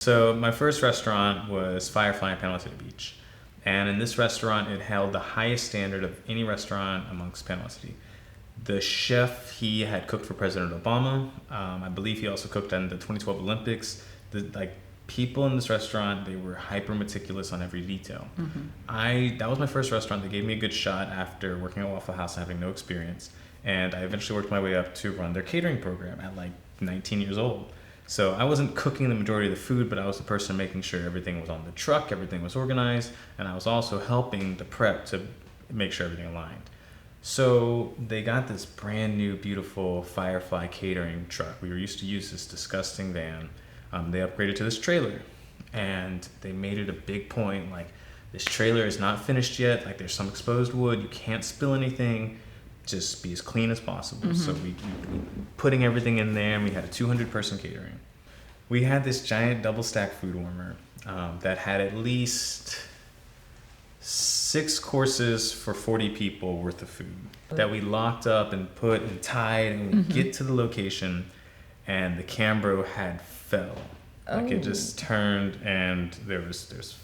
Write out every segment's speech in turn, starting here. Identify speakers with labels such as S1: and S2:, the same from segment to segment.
S1: So my first restaurant was Firefly in Panama City Beach. And in this restaurant, it held the highest standard of any restaurant amongst Panama City. The chef, he had cooked for President Obama. I believe he also cooked in the 2012 Olympics. People in this restaurant, they were hyper meticulous on every detail. That was my first restaurant. They gave me a good shot after working at Waffle House and having no experience. And I eventually worked my way up to run their catering program at like 19 years old. So I wasn't cooking the majority of the food, but I was the person making sure everything was on the truck, everything was organized, and I was also helping the prep to make sure everything aligned. So they got this brand new, beautiful Firefly catering truck. We were used to use this disgusting van. They upgraded to this trailer, and they made it a big point, like, this trailer is not finished yet, like there's some exposed wood, you can't spill anything, just be as clean as possible. So we putting everything in there, and we had a 200-person catering. We had this giant double stack food warmer that had at least 6 courses for 40 people worth of food that we locked up and put and tied, and we get to the location, and the Cambro had fell. Like it just turned, and there's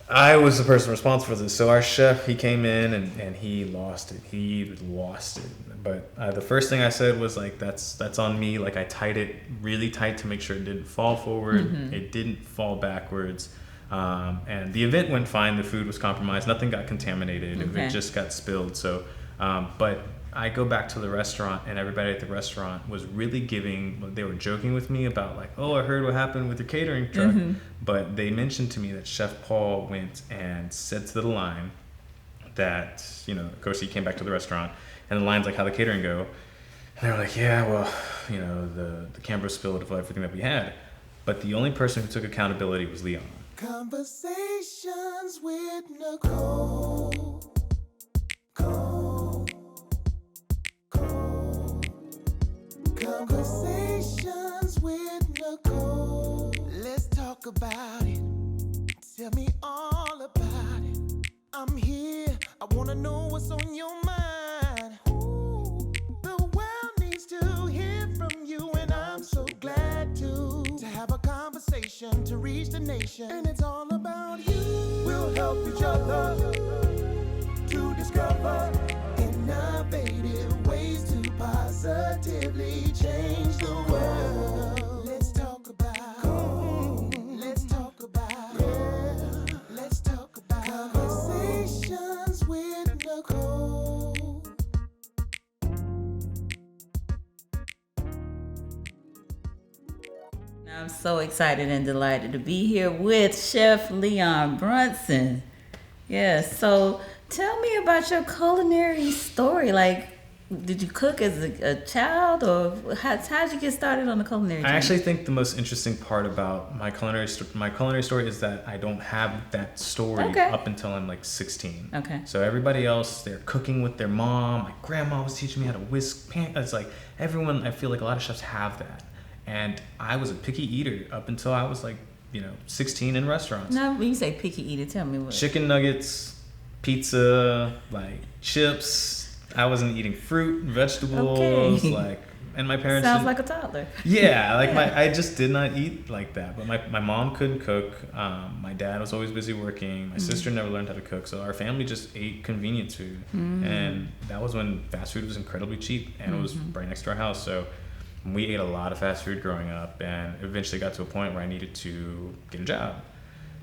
S1: I was the person responsible for this. So our chef, he came in and he lost it. He lost it. But the first thing I said was like, that's on me. Like I tied it really tight to make sure it didn't fall forward. It didn't fall backwards. And the event went fine. The food was compromised. Nothing got contaminated. It just got spilled. So, but I go back to the restaurant, and everybody at the restaurant was really they were joking with me about like, oh, I heard what happened with your catering truck. But they mentioned to me that Chef Paul went and said to the line that, of course he came back to the restaurant, and the line's like, how the catering go? And they were like, yeah, well, the Cambro spilled of everything that we had. But the only person who took accountability was Leon.
S2: Conversations with Nicole. Conversations with Nicole. Let's talk about it. Tell me all about it. I'm here. I wanna know what's on your mind. Ooh, the world needs to hear from you, and I'm so glad to have a conversation to reach the nation. And it's all about you. We'll help each other to discover innovative ways to positively change the world. Let's talk about, let's talk about, let's talk about conversations with Nicole.
S3: I'm so excited and delighted to be here with Chef Leon Brunson. Yes, so tell me about your culinary story. Like, did you cook as a child, or how'd you get started on the culinary journey?
S1: I actually think the most interesting part about my culinary story is that I don't have that story up until I'm like 16.
S3: Okay.
S1: So everybody else, they're cooking with their mom. My grandma was teaching me how to whisk pan. It's like everyone, I feel like a lot of chefs have that. And I was a picky eater up until I was like, 16 in restaurants.
S3: Now, when you say picky eater, tell me what.
S1: Chicken nuggets, pizza, like chips. I wasn't eating fruit, vegetables, and my parents
S3: sounds like a toddler.
S1: Yeah, I just did not eat like that. But my mom couldn't cook. My dad was always busy working. My sister never learned how to cook. So our family just ate convenience food. And that was when fast food was incredibly cheap, and it was right next to our house. So we ate a lot of fast food growing up, and eventually got to a point where I needed to get a job.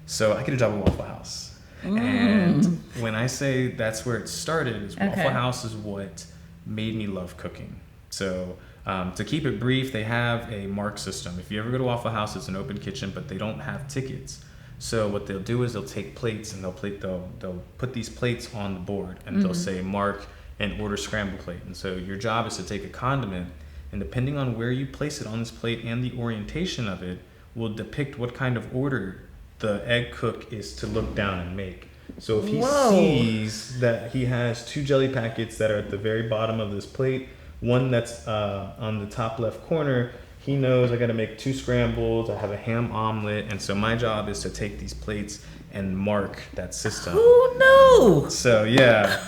S1: So I get a job at Waffle House. And when I say that's where it started, is Waffle House is what made me love cooking. So to keep it brief, they have a mark system. If you ever go to Waffle House, it's an open kitchen, but they don't have tickets. So what they'll do is they'll take plates, and they'll put these plates on the board, and they'll say mark and order scramble plate. And so your job is to take a condiment, and depending on where you place it on this plate and the orientation of it will depict what kind of order the egg cook is to look down and make. So if he sees that he has 2 jelly packets that are at the very bottom of this plate, one that's on the top left corner, he knows I got to make 2 scrambles, I have a ham omelet, and so my job is to take these plates and mark that system.
S3: Who knew?
S1: So yeah.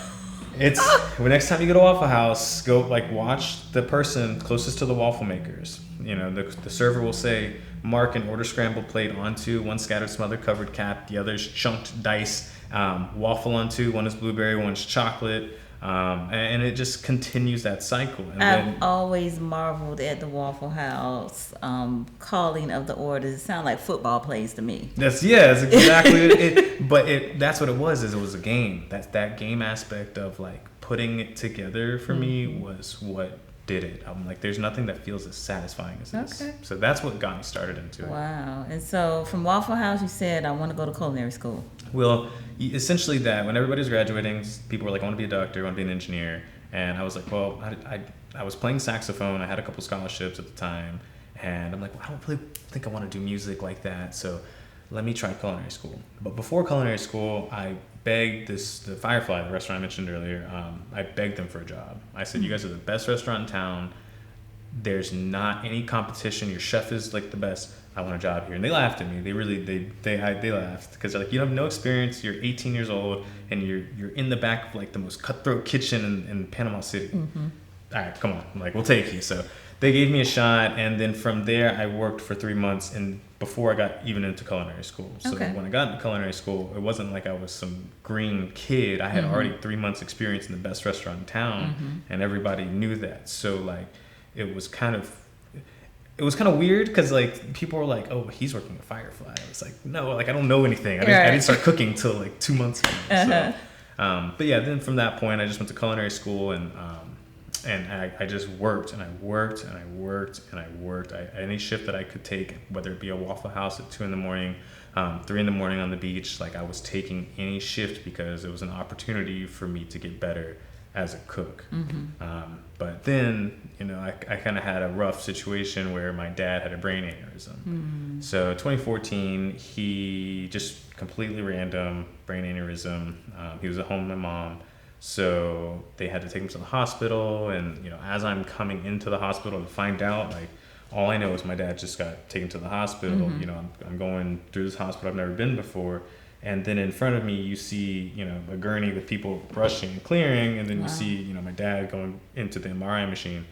S1: It's when next time you go to Waffle House, go like watch the person closest to the waffle makers. You know, the server will say, mark an order scrambled plate onto, one scattered smother covered cap, the other's chunked dice, waffle onto, one is blueberry, one's chocolate. And it just continues that cycle. And
S3: I've always marveled at the Waffle House calling of the orders. It sounded like football plays to me.
S1: That's exactly it. But that's what it was. Is it was a game. That game aspect of like putting it together for me was what did it. I'm like, there's nothing that feels as satisfying as this.
S3: Okay.
S1: So that's what got me started into it.
S3: Wow. And so from Waffle House, you said, I want to go to culinary school.
S1: Well, essentially that when everybody's graduating, people were like, I want to be a doctor, I want to be an engineer. And I was like, well, I was playing saxophone. I had a couple scholarships at the time. And I'm like, well, I don't really think I want to do music like that. So let me try culinary school. But before culinary school, I begged the Firefly, the restaurant I mentioned earlier, I begged them for a job. I said, you guys are the best restaurant in town. There's not any competition. Your chef is like the best. I want a job here. And they laughed at me. They laughed because they're like, you have no experience. You're 18 years old and you're in the back of like the most cutthroat kitchen in Panama City. Mm-hmm. All right, come on. Like, we'll take you. So they gave me a shot. And then from there, I worked for 3 months and before I got even into culinary school. So when I got into culinary school, it wasn't like I was some green kid. I had already 3 months experience in the best restaurant in town and everybody knew that. So like, it was kind of weird because like people were like, oh, he's working at Firefly. I was like, no, like I don't know anything. I didn't start cooking till like 2 months ago. So, but yeah, then from that point I just went to culinary school and I just worked and I worked and I worked and I worked. Any shift that I could take, whether it be a Waffle House at 2 a.m, 3 a.m. on the beach, like I was taking any shift because it was an opportunity for me to get better as a cook. But then, you know, I kind of had a rough situation where my dad had a brain aneurysm. So 2014, he just completely random brain aneurysm. He was at home with my mom. So they had to take him to the hospital. And, you know, as I'm coming into the hospital to find out, like, all I know is my dad just got taken to the hospital. You know, I'm going through this hospital I've never been before. And then in front of me, you see, you know, a gurney with people brushing and clearing. And then you see, you know, my dad going into the MRI machine.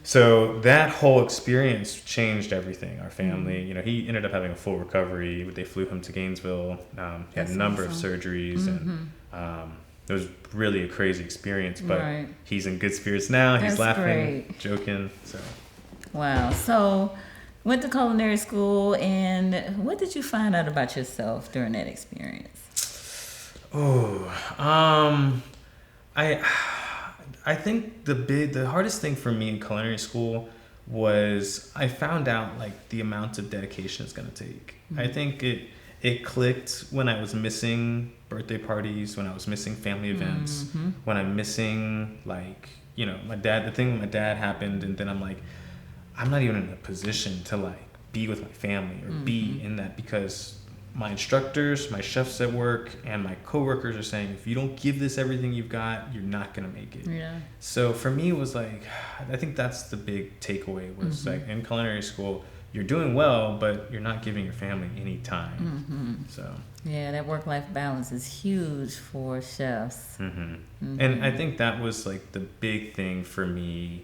S1: So that whole experience changed everything. Our family, you know, he ended up having a full recovery. They flew him to Gainesville. He had a number of surgeries. And it was really a crazy experience. But he's in good spirits now. He's laughing, joking. So.
S3: Wow. So went to culinary school, and what did you find out about yourself during that experience? I think the hardest thing for me in culinary school was I found out like the amount of dedication it's gonna take. I think it clicked when I was missing birthday parties, when I was missing family events, when I'm missing like, you know, the thing with my dad happened, and then I'm like, I'm not even in a position to like be with my family or be in that because my instructors, my chefs at work, and my coworkers are saying, if you don't give this everything you've got, you're not going to make it. Yeah. So for me, it was like, I think that's the big takeaway was like in culinary school, you're doing well, but you're not giving your family any time. So yeah, that work-life balance is huge for chefs.
S1: And I think that was like the big thing for me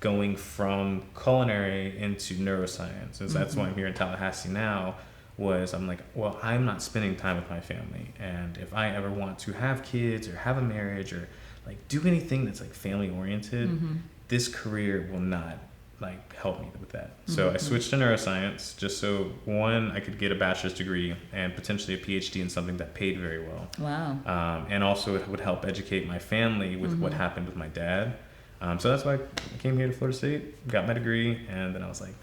S1: going from culinary into neuroscience, and that's why I'm here in Tallahassee now, was I'm like, well, I'm not spending time with my family, and if I ever want to have kids or have a marriage or like do anything that's like family oriented, this career will not like help me with that. So I switched to neuroscience just so one, I could get a bachelor's degree and potentially a PhD in something that paid very well.
S3: Wow.
S1: And also it would help educate my family with what happened with my dad. So that's why I came here to Florida State, got my degree, and then I was like,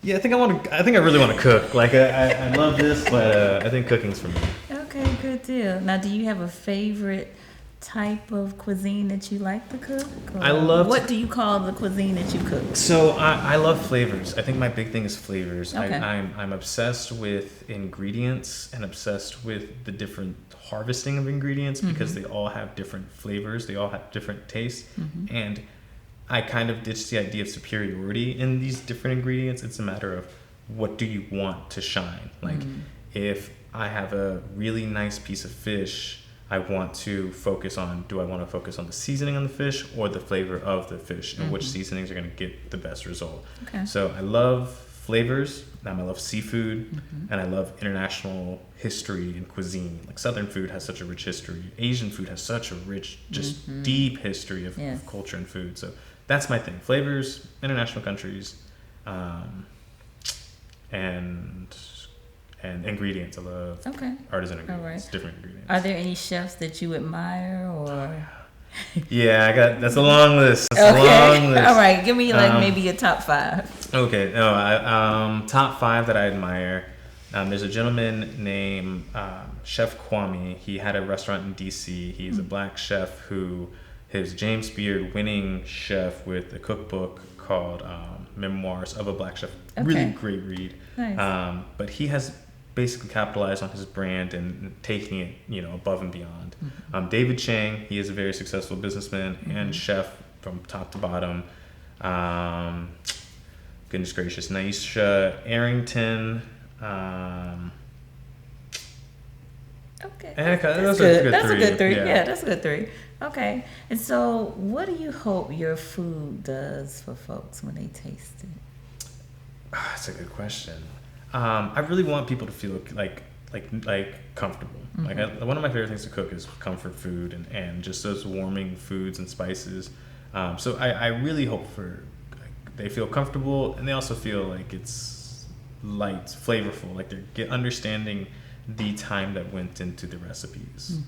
S1: yeah, I think I really want to cook. Like, I love this, but I think cooking's for me.
S3: Okay, good deal. Now, do you have a favorite type of cuisine that you like to cook? What do you call the cuisine that you cook?
S1: So I love flavors. I think my big thing is flavors.
S3: Okay.
S1: I'm obsessed with ingredients and obsessed with the different harvesting of ingredients because they all have different flavors. They all have different tastes. And I kind of ditched the idea of superiority in these different ingredients. It's a matter of what do you want to shine. Like if I have a really nice piece of fish, I want to focus on, do I want to focus on the seasoning on the fish or the flavor of the fish, and which seasonings are going to get the best result.
S3: Okay.
S1: So I love flavors, I love seafood, and I love international history and cuisine. Like Southern food has such a rich history. Asian food has such a rich, just deep history of culture and food. So that's my thing. Flavors, international countries, and ingredients. I love artisan ingredients, different ingredients.
S3: Are there any chefs that you admire or?
S1: Yeah, that's a long list. That's a long list.
S3: All right, give me maybe a top 5.
S1: Okay, no, top 5 that I admire. There's a gentleman named Chef Kwame. He had a restaurant in DC. He's a black chef who is James Beard winning chef with a cookbook called Memoirs of a Black Chef. Really great read.
S3: Nice.
S1: But he has basically capitalized on his brand and taking it, above and beyond. David Chang, he is a very successful businessman and chef from top to bottom. Goodness gracious, Naisha Arrington.
S3: Okay.
S1: That's good.
S3: That's a good 3. Yeah, that's a good 3. Okay. And so, what do you hope your food does for folks when they taste it?
S1: That's a good question. I really want people to feel like comfortable. Like one of my favorite things to cook is comfort food and just those warming foods and spices. So I really hope they feel comfortable, and they also feel like it's light, flavorful, like they're understanding the time that went into the recipes.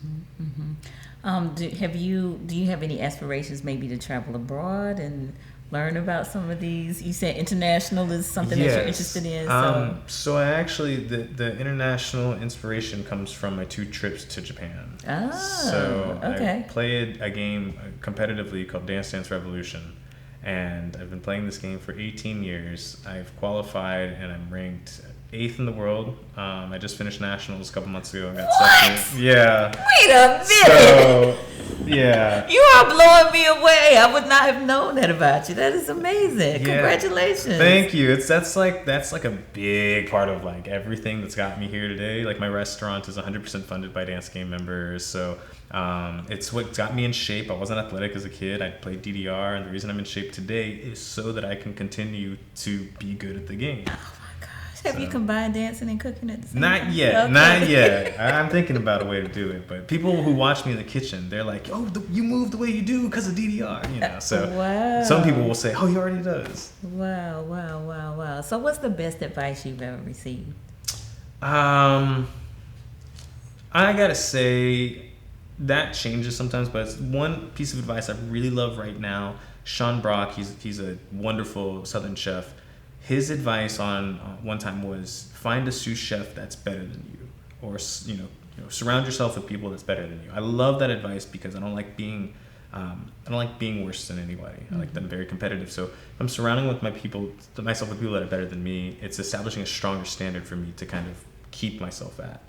S3: Do you have any aspirations maybe to travel abroad and learn about some of these? You said international is something that you're interested in.
S1: So I actually, the international inspiration comes from my 2 trips to Japan. I played a game competitively called Dance Dance Revolution, and I've been playing this game for 18 years. I've qualified and I'm ranked 8th in the world. I just finished nationals a couple months ago. I got second. Yeah.
S3: Wait a minute.
S1: So, yeah.
S3: You are blowing me away. I would not have known that about you. That is amazing. Yeah. Congratulations.
S1: Thank you. That's like a big part of like everything that's got me here today. Like my restaurant is 100% funded by Dance Game members. So it's what got me in shape. I wasn't athletic as a kid. I played DDR, and the reason I'm in shape today is so that I can continue to be good at the game.
S3: Have you combined dancing and cooking at the same time?
S1: Not yet. Not yet. I'm thinking about a way to do it. But people who watch me in the kitchen, they're like, "Oh, you move the way you do because of DDR." So some people will say, "Oh, he already does."
S3: Wow. So what's the best advice you've ever received?
S1: I gotta say that changes sometimes, but it's one piece of advice I really love right now. Sean Brock, he's a wonderful Southern chef. His advice on one time was find a sous chef that's better than you, or surround yourself with people that's better than you. I love that advice because I don't like being worse than anybody. I like that I'm very competitive. So if I'm surrounding myself with people that are better than me, it's establishing a stronger standard for me to kind of keep myself at,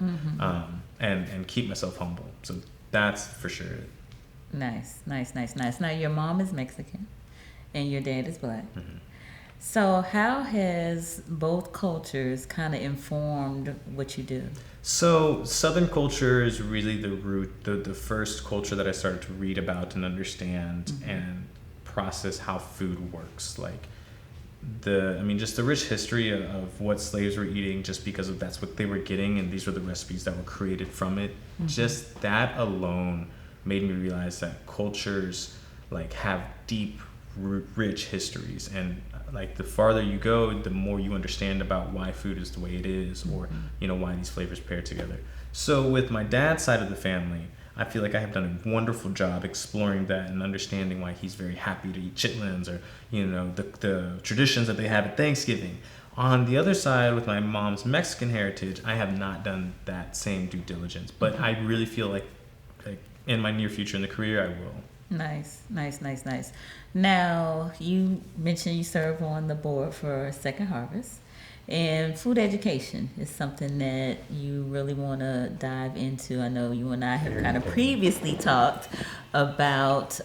S1: and keep myself humble. So that's for sure.
S3: Nice. Now your mom is Mexican, and your dad is black. So how has both cultures kind of informed what you do?
S1: So Southern culture is really the root, the first culture that I started to read about and understand and process how food works. Like just the rich history of what slaves were eating just because that's what they were getting, and these were the recipes that were created from it. Just that alone made me realize that cultures like have deep, rich histories, and like the farther you go, the more you understand about why food is the way it is, or why these flavors pair together. So with my dad's side of the family, I feel like I have done a wonderful job exploring that and understanding why he's very happy to eat chitlins, or the traditions that they have at Thanksgiving. On the other side, with my mom's Mexican heritage, I have not done that same due diligence, but I really feel like in my near future in the career I will.
S3: Nice. Now, you mentioned you serve on the board for Second Harvest, And food education is something that you really want to dive into. I know you and I have kind of previously talked about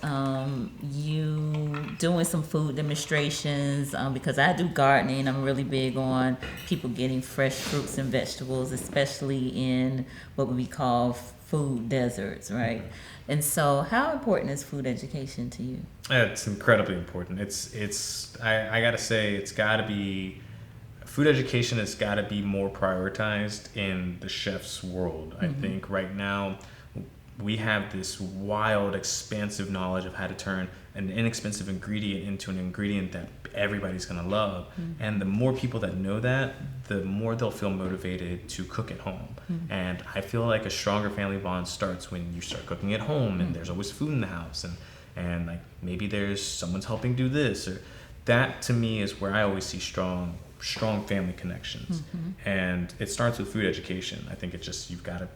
S3: you doing some food demonstrations because I do gardening. I'm really big on people getting fresh fruits and vegetables, especially in what we call food deserts, right? And so, how important is food education to you?
S1: It's incredibly important. I gotta say, it's gotta be, food education has gotta be more prioritized in the chef's world. I think right now we have this wild, expansive knowledge of how to turn an inexpensive ingredient into an ingredient that everybody's gonna love. And the more people that know that, the more they'll feel motivated to cook at home. And I feel like a stronger family bond starts when you start cooking at home and there's always food in the house and like maybe there's someone's helping do this, or that to me is where I always see strong family connections. And it starts with food education. I think it's just, you've got to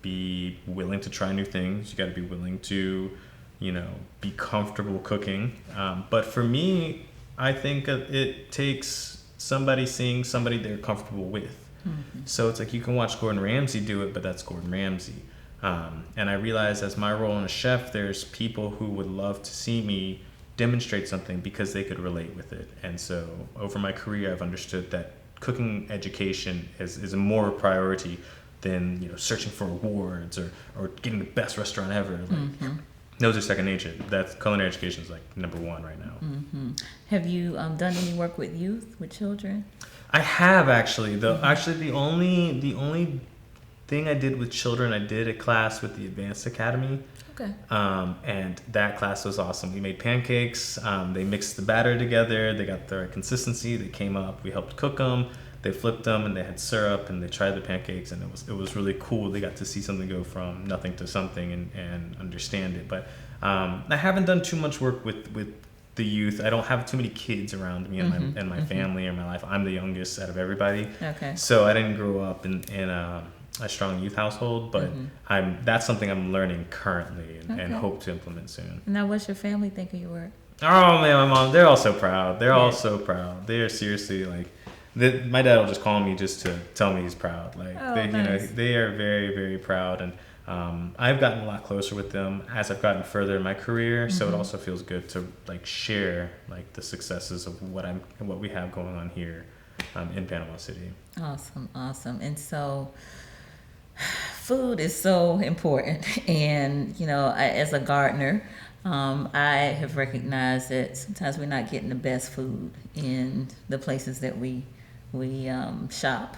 S1: be willing to try new things. You got to be willing to, be comfortable cooking. But for me, I think it takes somebody seeing somebody they're comfortable with. So it's like you can watch Gordon Ramsay do it, but that's Gordon Ramsay. And I realize as my role in a chef, there's people who would love to see me demonstrate something because they could relate with it. And so over my career, I've understood that cooking education is a more priority than searching for awards or getting the best restaurant ever. Like, those are second nature. That's culinary education is like number one right now.
S3: Have you done any work with youth, with children?
S1: I have actually. The only thing I did with children, I did a class with the Advanced Academy.
S3: Okay.
S1: And that class was awesome. We made pancakes. They mixed the batter together. They got the right consistency. They came up. We helped cook them. They flipped them, and they had syrup, and they tried the pancakes, and it was really cool. They got to see something go from nothing to something and understand it. But I haven't done too much work with the youth. I don't have too many kids around me and my family or my life. I'm the youngest out of everybody.
S3: Okay.
S1: So I didn't grow up in a strong youth household, but that's something I'm learning currently and hope to implement soon.
S3: Now, what's your family think of your work?
S1: Oh man, my mom, they're all so proud. They're all so proud. They're seriously like, my dad will just call me just to tell me he's proud. Like
S3: nice.
S1: They are very, very proud, and I've gotten a lot closer with them as I've gotten further in my career. So it also feels good to like share like the successes of what we have going on here in Panama City.
S3: Awesome. And so food is so important, and as a gardener, I have recognized that sometimes we're not getting the best food in the places that we shop,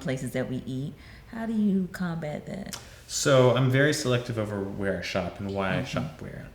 S3: places that we eat. How do you combat that?
S1: So I'm very selective over where I shop and why I shop where.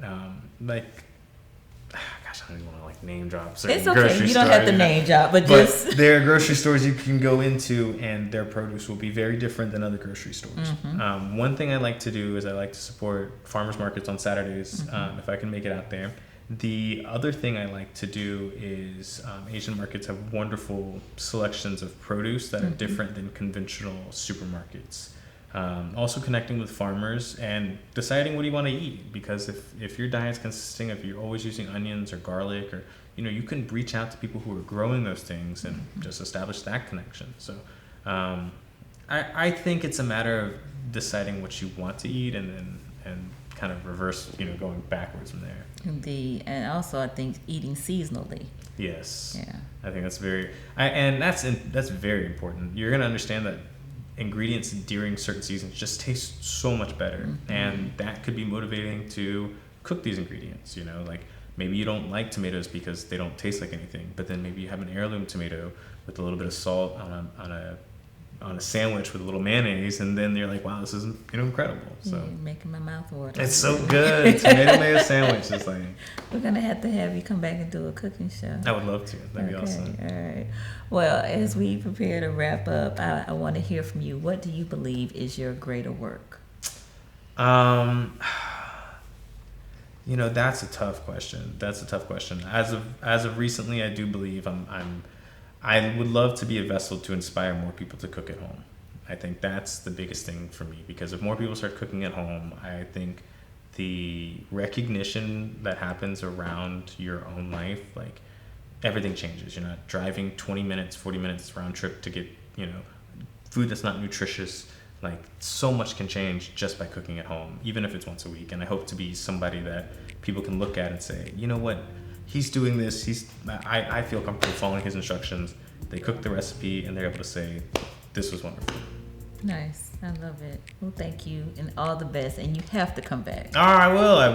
S1: Gosh, I don't even want to like name drop certain
S3: It's okay.
S1: grocery
S3: You don't
S1: stores,
S3: have to name drop, but just
S1: there are grocery stores you can go into, and their produce will be very different than other grocery stores. One thing I like to do is I like to support farmers markets on Saturdays if I can make it out there. The other thing I like to do is Asian markets have wonderful selections of produce that are different than conventional supermarkets. Also connecting with farmers and deciding what you want to eat, because if your diet's consisting of you're always using onions or garlic, or you can reach out to people who are growing those things and just establish that connection. So I think it's a matter of deciding what you want to eat and kind of reverse, going backwards from there.
S3: Indeed. And also I think eating seasonally.
S1: Yes.
S3: Yeah.
S1: I think that's that's very important. You're going to understand that ingredients during certain seasons just taste so much better, and that could be motivating to cook these ingredients. Like maybe you don't like tomatoes because they don't taste like anything, but then maybe you have an heirloom tomato with a little bit of salt on a sandwich with a little mayonnaise, and then you're like, wow, this is incredible. So
S3: You're making my mouth water.
S1: it's so good. Tomato mayo sandwich is like,
S3: We're gonna have to have you come back and do a cooking show.
S1: I would love to. That'd be awesome.
S3: All right. Well, as we prepare to wrap up, I want to hear from you. What do you believe is your greater work?
S1: That's a tough question. As of recently, I do believe I would love to be a vessel to inspire more people to cook at home. I think that's the biggest thing for me, because if more people start cooking at home, I think the recognition that happens around your own life, like everything changes. You're not driving 20 minutes, 40 minutes round trip to get, food that's not nutritious. Like, so much can change just by cooking at home, even if it's once a week. And I hope to be somebody that people can look at and say, you know what, he's doing this. I feel comfortable following his instructions. They cook the recipe and they're able to say, this was wonderful.
S3: Nice. I love it. Well, thank you and all the best. And you have to come back.
S1: Oh, I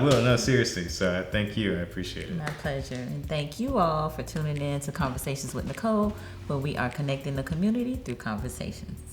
S1: will. No, seriously. So thank you. I appreciate it.
S3: My pleasure. And thank you all for tuning in to Conversations with Nicole, where we are connecting the community through conversations.